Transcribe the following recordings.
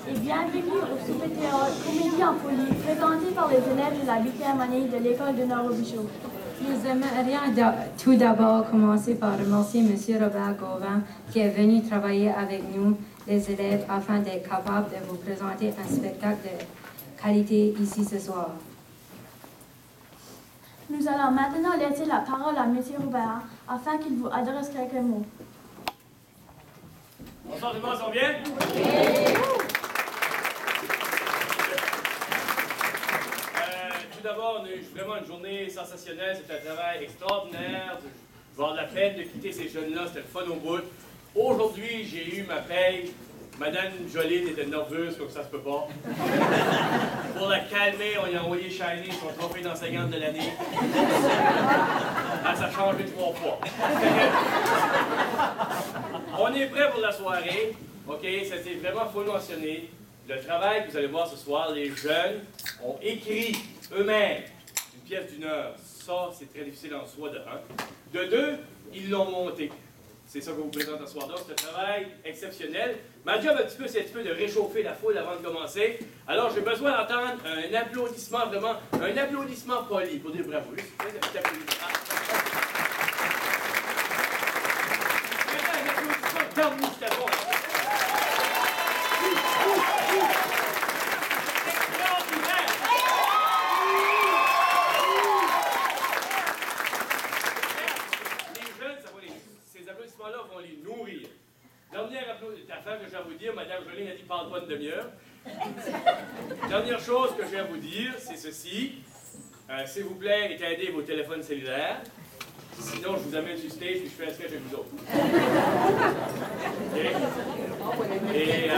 et bienvenue au souper théâtre Comédie en folie, présenté par les élèves de la 8e année de l'école de Nord-Robichaud. Nous aimerions tout d'abord commencer par remercier M. Robert Gauvin qui est venu travailler avec nous, les élèves, afin d'être capable de vous présenter un spectacle de qualité ici ce soir. Nous allons maintenant laisser la parole à M. Robert afin qu'il vous adresse quelques mots. Bonsoir tout le monde, ça va bien? Oui! Tout d'abord, on a eu vraiment une journée sensationnelle, c'était un travail extraordinaire. Je vais avoir de la peine de quitter ces jeunes-là, c'était le fun au bout. Aujourd'hui, j'ai eu ma paye. Madame Joline était nerveuse, comme ça se peut pas. Pour la calmer, on lui a envoyé Shiny, son trophée d'enseignante de l'année. Ah, ça a changé 3 fois. On est prêt pour la soirée. OK, ça s'est vraiment faut le mentionner. Le travail que vous allez voir ce soir, les jeunes ont écrit eux-mêmes une pièce d'1 heure. Ça, c'est très difficile en soi, de 1. De 2, ils l'ont monté. C'est ça que vous présente ce soir-là. C'est un travail exceptionnel. Ma job, c'est un petit peu de réchauffer la foule avant de commencer. Alors, j'ai besoin d'entendre un applaudissement, vraiment, un applaudissement poli pour dire bravo. Juste un petit applaudissement. Maintenant, un applaudissement thermostat. Vont les nourrir. Dernière affaire que j'ai à vous dire, Mme Joline a dit parle pas une demi-heure. Dernière chose que j'ai à vous dire, c'est ceci. S'il vous plaît, éteignez vos téléphones cellulaires. Sinon, je vous amène sur stage et je fais un sketch avec vous autres. Okay? Et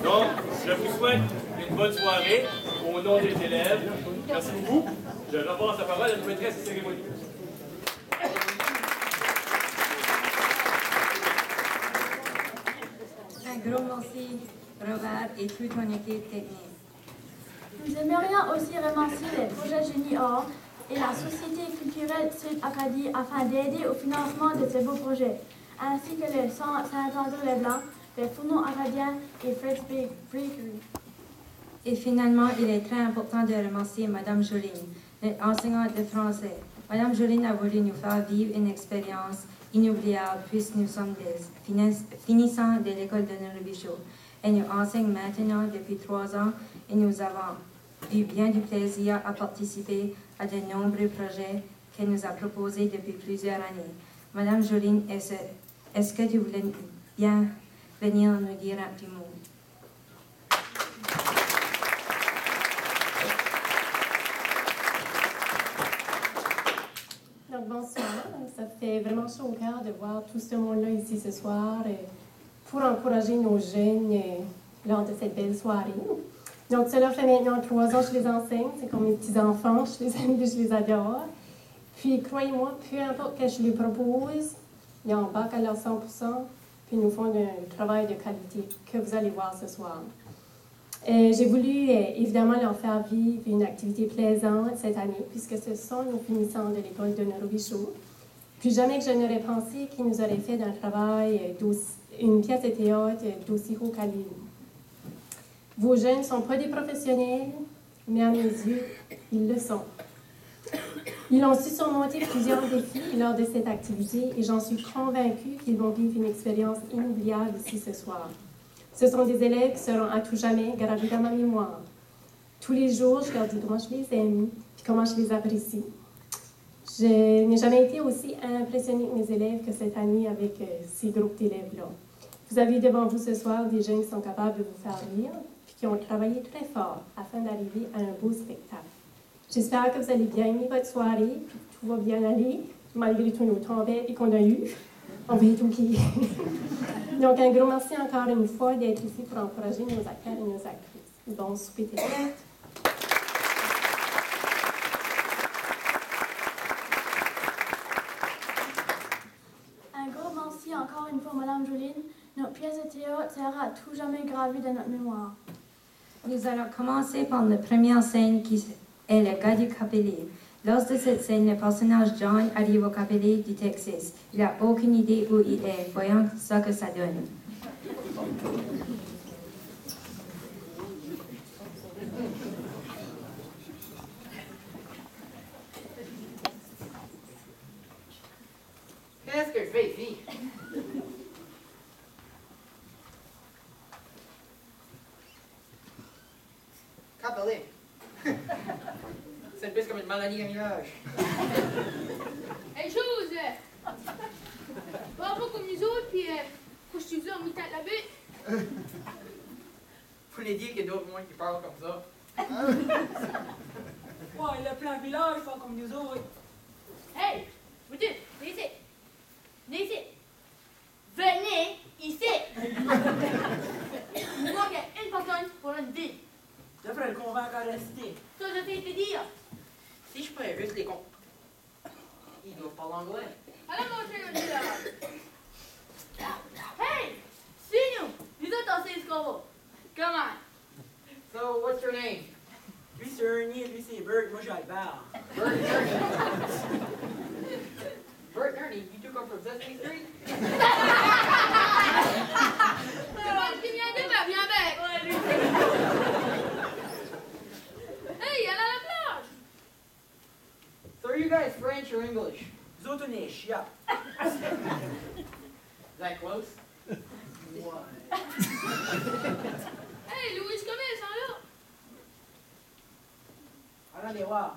donc, je vous souhaite une bonne soirée au nom des élèves. Merci beaucoup. Je repasse la parole à notre maîtresse de cérémonie. Un gros merci, Robert, et toute ton équipe technique. Nous aimerions aussi remercier les projets Génie Or et la Société culturelle Sud-Acadie afin d'aider au financement de ces beaux projets, ainsi que le Saint-André-les-Blancs, les Fourneaux acadiens et Fred's Bakery. Et finalement, il est très important de remercier Mme Joline, notre enseignante de français. Mme Joline a voulu nous faire vivre une expérience inoubliable puisque nous sommes des finissants de l'école de Nord-Robichaud. Elle nous enseigne maintenant depuis 3 ans et nous avons eu bien du plaisir à participer à de nombreux projets qu'elle nous a proposés depuis plusieurs années. Madame Joline, est-ce que tu voulais bien venir nous dire un petit mot? Donc, bonsoir. Ça fait vraiment chaud au cœur de voir tout ce monde-là ici ce soir pour encourager nos jeunes lors de cette belle soirée. Donc, cela fait maintenant 3 ans que je les enseigne. C'est comme mes petits-enfants. Je les aime et je les adore. Puis, croyez-moi, peu importe ce que je leur propose, ils embarquent à leur 100%, puis ils nous font un travail de qualité que vous allez voir ce soir. J'ai voulu évidemment leur faire vivre une activité plaisante cette année, puisque ce sont nos finissants de l'école de Nord-Robichaud. Puis jamais que je n'aurais pensé qu'ils nous auraient fait d'un travail, une pièce de théâtre d'aussi haut calibre. Vos jeunes ne sont pas des professionnels, mais à mes yeux, ils le sont. Ils ont su surmonter plusieurs défis lors de cette activité et j'en suis convaincue qu'ils vont vivre une expérience inoubliable ici ce soir. Ce sont des élèves qui seront à tout jamais gravés dans ma mémoire. Tous les jours, je leur dis comment je les aime et comment je les apprécie. Je n'ai jamais été aussi impressionnée que mes élèves que cette année avec ces groupes d'élèves-là. Vous avez devant vous ce soir des jeunes qui sont capables de vous faire rire et qui ont travaillé très fort afin d'arriver à un beau spectacle. J'espère que vous allez bien aimer votre soirée, que tout va bien aller, malgré tous nos tempêtes qu'on a eues. On va être OK. Donc, un gros merci encore une fois d'être ici pour encourager nos acteurs et nos actrices. Bon souper théâtre. Un gros merci encore une fois, Mme Joline. Notre pièce de théâtre sera à tout jamais gravée dans notre mémoire. Nous allons commencer par la première scène qui est le gars du Capelli. Lors de cette scène, le personnage John arrive au Capelli du Texas. Il n'a aucune idée où il est. Voyons ce que ça donne. Capelé. C'est plus comme une maladie à mirage. Hey, chose! Va pas comme nous autres, puis faut que je te dise en mi-temps de la butte. Vous voulez dire qu'il y a d'autres moins qui parlent comme ça? Ouais, le plein village font comme nous autres. Hey! Vous deux, venez ici! Venez ici! Venez ici! Il manque une personne pour une ville. Devrais le convaincre à rester. Ça, je sais te dire. Si je pourrais juste les comptes. Ils doivent parler anglais. Allez, mon cher village! Hey! C'est nous! Nous autres, on sait ce qu'on va. Come on! So, what's your name? Lui c'est Ernie, lui c'est Bert, moi j'ai Albert. Bert and Ernie. Bert and Ernie, you two come from Sesame Street? C'est pas ce qui vient de me viens avec! Hey, elle a la plage! So are you guys French or English? Nous autres on est chiants. Is that close? Hey, Louis, comment ils sont là? Allons les voir.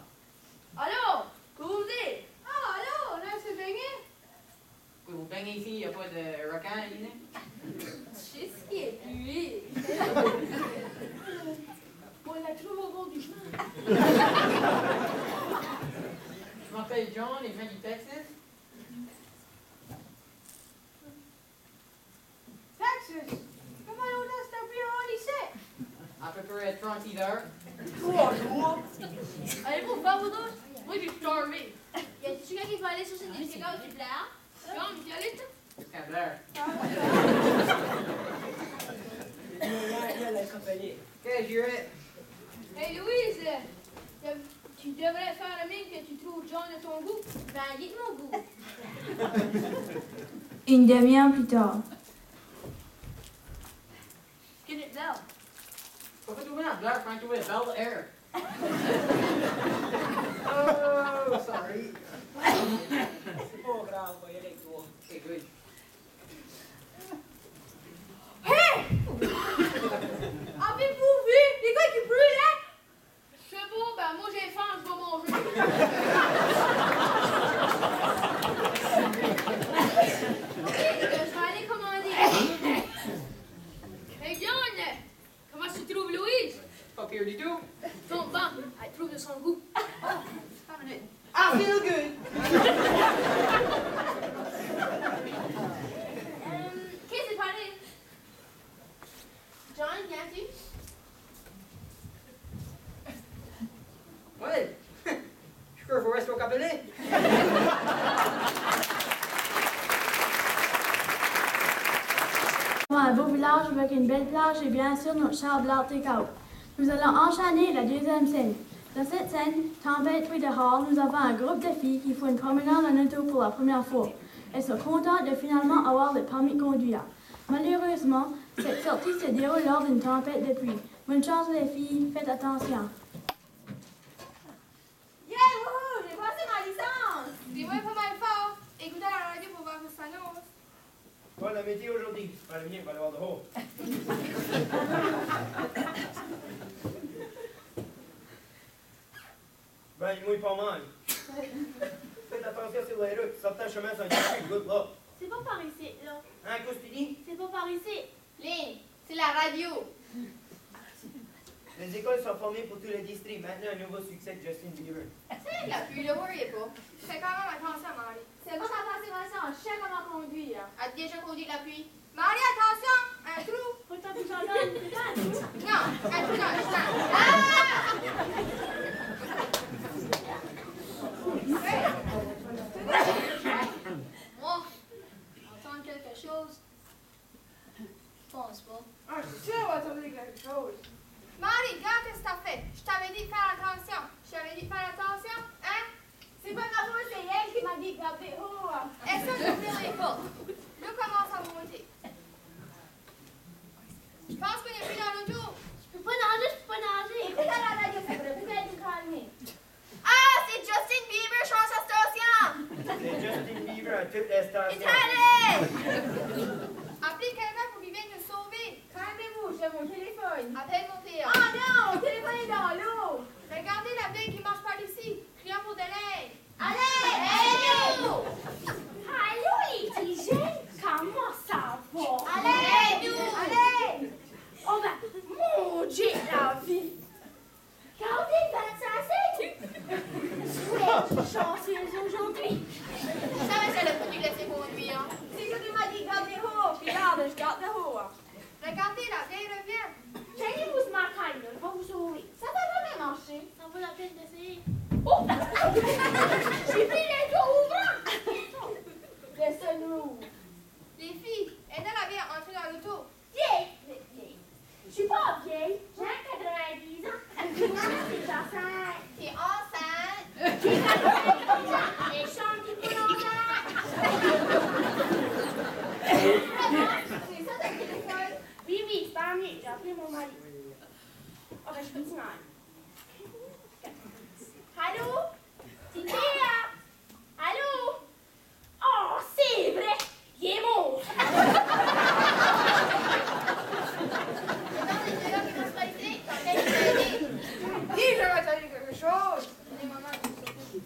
Allô? Où vous êtes? Ah, allô, on a se baigner? Vous baignez ici, il n'y a pas de requin, you know? Je sais ce qui est lui. Bon, il a trouvé au bord du chemin. Je m'appelle John et je viens du Texas. Texas? Comment on a cet environ ici? À peu près 36 heures. 3 jours. Allez-vous faire vos dos? Moi, j'ai starvé. Y a-t-il quelqu'un qui veut aller sur cette échelle du Blair? John, tu y allais, toi? Jusqu'à Blair. Il y a la compagnie. Okay, you're it. Hey, Louise, tu devrais faire la mine que tu trouves John de ton goût. Ben, il est de mon goût. Une demi-heure plus tard. Get it now. Pourquoi tu viens à Blair quand tu es Bel Air? Oh, sorry. C'est pas grave, va y aller avec toi. Okay, good. Hey! Avez-vous vu les gars qui brûlaient? Je sais pas, ben moi j'ai faim, je vais manger. Je vais aller commander. Hey John, comment tu trouves Louise? Pas pire du tout. Bon, elle trouve de son goût. Oh, 5 minutes. I feel good. Qu'est-ce qui s'est passé? John, viens-tu? Ouais. Je crois qu'il faut rester au Capelé. Un beau village avec une belle plage et bien sûr notre cher Blair Take-Out. Nous allons enchaîner la deuxième scène. Dans cette scène, tempête puis dehors, nous avons un groupe de filles qui font une promenade en auto pour la première fois. Elles sont contentes de finalement avoir le permis de conduire. Malheureusement, cette sortie se déroule lors d'une tempête de pluie. Bonne chance les filles, faites attention. Yeah, wouhou! J'ai passé ma licence! Dis-moi pas mal fort. Écoutez la radio pour voir ce que ça annonce. Pas la météo aujourd'hui. Pas le mien, il va l'avoir dehors. Ben, il mouille pas mal. Faites attention sur les routes. Certains chemins sont difficiles. Good luck. C'est pas par ici, là. Hein, qu'est-ce que tu dis? C'est pas par ici. Lynn, c'est la radio. Les écoles sont formées pour tous les districts. Maintenant, un nouveau succès de Justin Bieber. C'est la pluie, le worry pas. Fais quand même attention, Marie. C'est pas ta participation, je sais comment conduire. As-tu déjà conduit la pluie? Marie, attention! Un trou! Faut que tu t'en donnes, c'est pas un trou. Non, un trou dans le chemin. Ah! Moi, entendre quelque chose? Je pense pas. Ah, je suis sûre, on va trouver quelque chose. Marie, regarde ce que t'as fait. Je t'avais dit de faire attention. Je t'avais dit de faire attention, hein? C'est pas ma faute, c'est elle qui m'a dit de garder haut. Est-ce que je ne ferai pas? L'eau commence à monter. Je pense qu'on est plus dans l'auto. Je peux pas nager, je peux pas nager. Écoute à la radio, ça devrait peut-être nous calmer. Ah, c'est Justin Bieber, change sa station. C'est Justin Bieber à toutes les stations. Italien! Appelez quelqu'un pour qu'il vienne nous sauver. Calmez-vous, j'ai mon téléphone. Appelle mon père. Ah non, mon téléphone aller dans l'eau. Regardez la vieille qui marche par ici, criant pour de l'aide. Allez, aidez-nous! Allô, les petits jeunes, comment ça va? Allez, nous! Allez! Oh ben, mon Dieu, la vie! Regardez, ben, ça c'est! Ouais, chanceuse aujourd'hui! Ça va, c'est le petit laisser conduire. C'est toi qui m'as dit gardez haut, puis regarde, je garde haut. Regardez, la vieille revient. Tenez-vous ce matin, là, je vais vous sauver. Ça va jamais marcher. Ça vaut la peine d'essayer. Oh! J'ai pris les doigts ouvrants! Laissez-nous! Les filles, aidez la vieille à entrer dans l'auto. Vieille! Je suis pas vieille, j'ai 90 ans. C'est déjà 5. T'es enceinte. J'ai 90 ans. Les chants qui coulent enceinte. C'est ça ton téléphone? Oui, c'est pas mieux. J'ai appelé mon mari. Oh, ben, je continue. Allô? C'est Théa? Allô? Oh, c'est vrai! Il est mort! Attends, les deux qui vont se passer, t'en fais aider. Dis, je vais te dire quelque chose! Les mamans, merci.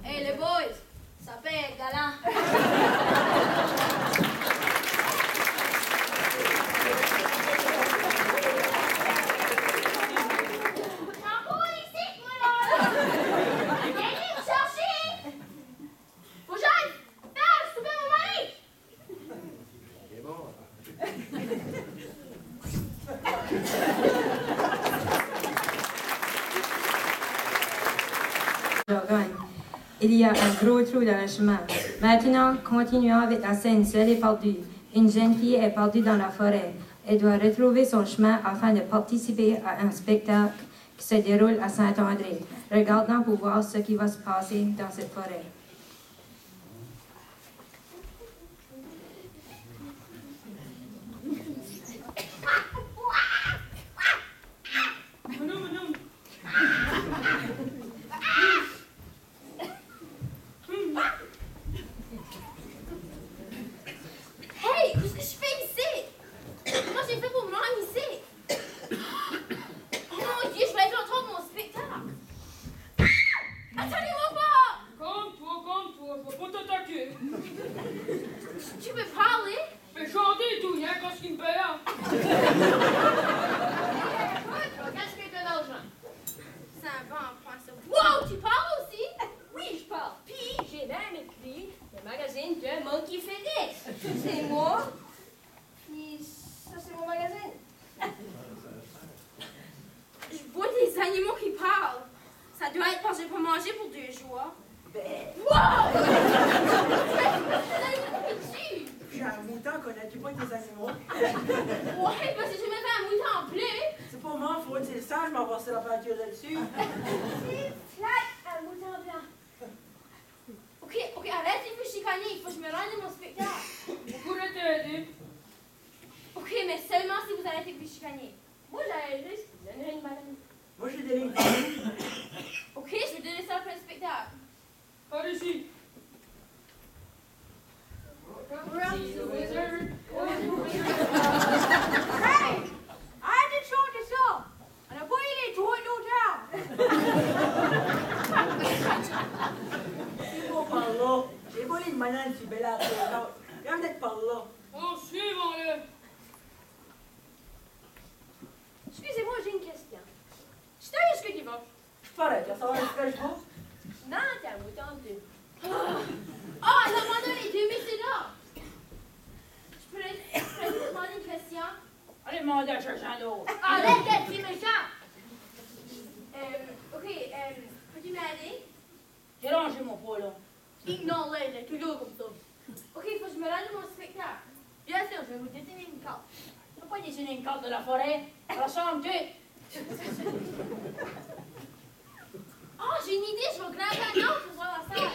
Hey, les boys! Ça fait être galant! Il y a un gros trou dans le chemin. Maintenant, continuons avec la scène seule et perdue. Une jeune fille est perdue dans la forêt. Elle doit retrouver son chemin afin de participer à un spectacle qui se déroule à Saint-André. Regardons pour voir ce qui va se passer dans cette forêt. Hey, qu'est-ce que je fais ici? Comment j'ai fait pour me rendre ici? Oh mon Dieu, je voulais être en de mon spectacle. Attendez-moi pas! Calme-toi, faut pas t'attaquer. Tu peux parler? Fais chanter et tout, y'a qu'est-ce qui me paye. Qu'est-ce que t'as d'argent? C'est un bon point sur vous. Wow, tu parles aussi? Oui, je parle. Puis, j'ai même écrit le magazine de Monkey Phoenix. C'est moi. Puis, ça, c'est mon magazine. Je vois des animaux qui parlent. Ça doit être parce que j'ai pas mangé pour 2 jours. Wow! C'est des animaux qui tuent. J'ai un mouton, connais-tu pas tes animaux? Ouais, parce que j'ai même fait un mouton en bleu. C'est pas ma faute, c'est le sang, je m'en passé la peinture là-dessus. C'est flat, un mouton blanc. Ok, arrête de me chicaner. Il faut que je me rende à mon spectacle. On pourrait t'aider. Ok, mais seulement si vous arrêtez de vous chicaner. Moi, j'ai juste donné une banane. Moi, j'ai des lignes. Ok, je vais donner ça après le spectacle. Par ici. Hey! Arrête de chanter ça! On a pas eu les toits de l'auteur! C'est pas par là. J'ai volé une banane sur Bella. Viens peut-être par là. Oh, suivons-le. Excusez-moi, j'ai une question. Je t'ai ce que tu vas. Pareil, tu vas savoir ce que je pense? Non, t'es un mouton de... Ah, elle a demandé les 2000, c'est là! Je pourrais vous demander une question? Allez, demander à quelqu'un d'autre. Arrête d'être si méchant! Ok, peux-tu m'aider? J'ai rangé mon pot, là. Ignore-les, j'ai toujours comme ça. Ok, il faut que je me rende à mon spectacle. Bien sûr, je vais vous dessiner une carte. Tu peux pas dessiner une carte de la forêt? Ça ressemble, tu sais. Oh, j'ai une idée, je vais graver un nom pour voir la salle.